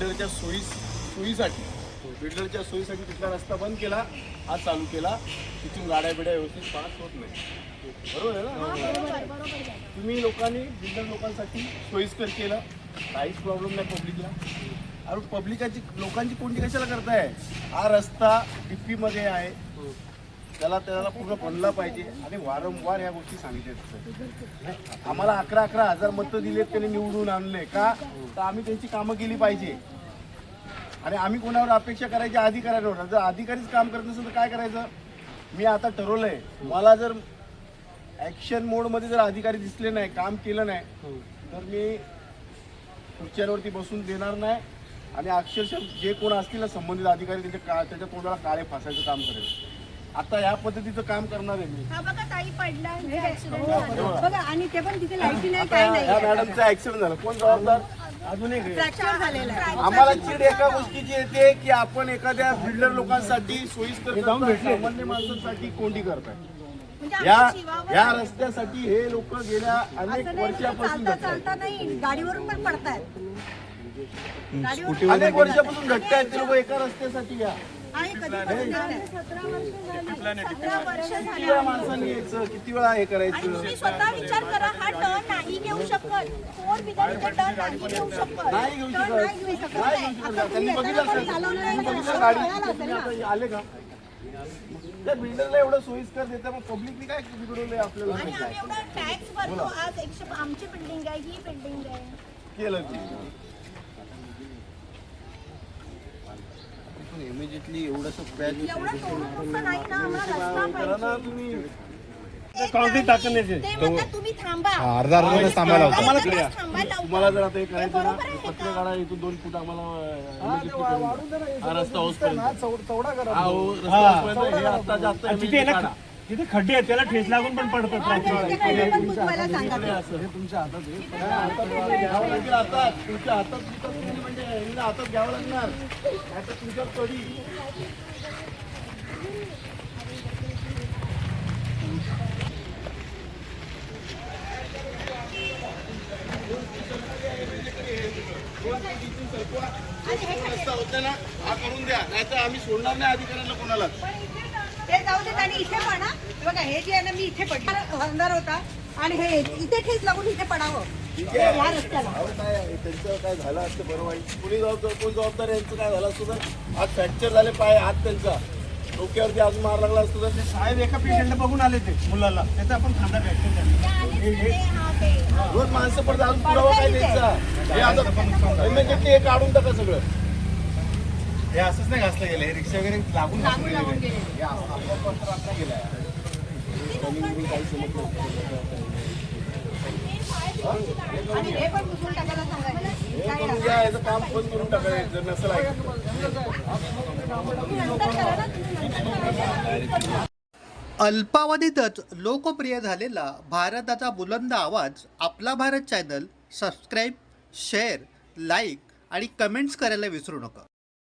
बिल्डरच्या सोयीसाठी तिथला रस्ता बंद केला, हा चालू केला. तिथून गाड्या बिड्या व्यवस्थित पास होत नाही. बरोबर आहे ना? तुम्ही लोकांनी बिल्डर लोकांसाठी सोयीस्कर केलं, काहीच प्रॉब्लेम नाही पब्लिकला. अरे लोकांची कोणती कशाला करताय? हा रस्ता डिप्पीमध्ये आहे, त्याला पूर्ण बनला पाहिजे. आणि वारंवार या गोष्टी सांगितल्या. आम्हाला 11,000 मतं दिलेत, त्यांनी निवडून आणले का? तर आम्ही त्यांची कामं केली पाहिजे. आणि आम्ही कोणावर अपेक्षा करायची? अधिकाऱ्यांवर. जर अधिकारीच काम करत नसेल तर काय करायचं? मी आता ठरवलंय, मला जर ॲक्शन मोडमध्ये जर अधिकारी दिसले नाही, काम केलं नाही, तर मी खुर्च्यांवरती बसून देणार नाही. आणि अक्षरशः जे कोण असतील ना संबंधित अधिकारी, त्याच्या तोंडाला काळे फासायचं काम करेल. आता या पद्धतीचं काम करणार आहे मी. बघा ताई पडला बघा, आणि ते पण तिथे लाईटी नाही, काय नाही. या मॅडमचा ऍक्सिडेंट झाला, कोण जबाबदार? अजून एक आम्हाला चीड एका गोष्टीची येते की आपण एखाद्या बिल्डर लोकांसाठी सोयीस्कर सामान्य माणसांसाठी कोंडी करताय. या रस्त्यासाठी हे लोक गेल्या अनेक वर्षापासून नाही, गाडीवरून पण पडतायत. अनेक वर्षापासून घटतायत ते लोक एका रस्त्यासाठी. या किती वेळा माणसांनी यायचं, किती वेळा हे करायचं? तुम्ही स्वतः विचार करा, हा टर्न नाही घेऊ शकत, 4 व्हीलर टर्न नाही घेऊ शकत, नाही घेऊ शकत. त्यांनी बघितलं गाडी आले का? त्या बिल्डरला एवढं सोयीस्कर देतं, मग पब्लिकनी काय बिघडवलंय आपल्याला? आणि आम्ही एवढा टॅक्स भरतो. आज आमची बिल्डिंग आहे, ही बिल्डिंग आहे. केलं तुम्ही इमिजिएटली एवढंसं पॅच एवढं तोडून नाही ना, आम्हाला रस्ता ना तुम्ही. काँक्रीट टाकण्याचे ते म्हणतात तुम्ही थांबा, अर्धा थांबायला होतं. तुम्हाला जर आता हे करायचं ना, पत्र काढा, इथून 2 फूट आम्हाला हा रस्ता होसपर्यंत चौडा करा. हे आता जास्त तिथे खड्डे आहेत, त्याला ठेच लागून पण पडतात. तुमच्या हातात घ्यावं लागेल. आता तुमच्या हातात म्हणजे हातात घ्यावं लागणार. आता तुमच्या कधी रस्ता होता ना, हा करून द्या, नाहीतर आम्ही सोडणार नाही अधिकाऱ्यांना कोणाला. ते जाऊ दे. आणि इथे पण बघा, हे जे आहे ना, मी इथे पडणार अंधार होता आणि हे इथे ठेच लागून इथे पडावं या रस्त्याला. त्यांचं काय झालं असतं बरं वाईट, कोणी कोण जबाबदार यांचं काय झालं असतं तर? आज फ्रॅक्चर झाले पाय, हात त्यांचा डोक्यावरती आज मार लागला असतो तर. साहेब एका पेशंटला बघून आले ते मुलाला, त्याचा आपण खांदा रोज माणसं पडतात, अजून पुरावा काय द्यायचा? हे आता इमिजिएटली हे काढून टाका सगळं. हे असंच नाही घासलं गेलं, हे रिक्षा वगैरे लागून गेलाय. आणि हे पण पुसून टाकायला सांगायचं. याचं काम बंद करून टाकायचं जर नसेल ऐकत. अल्पावधीतच लोकप्रिय झालेला भारताचा बुलंद आवाज आपला Bharat channel subscribe, share, like आणि कमेंट्स करायला विसरू नका.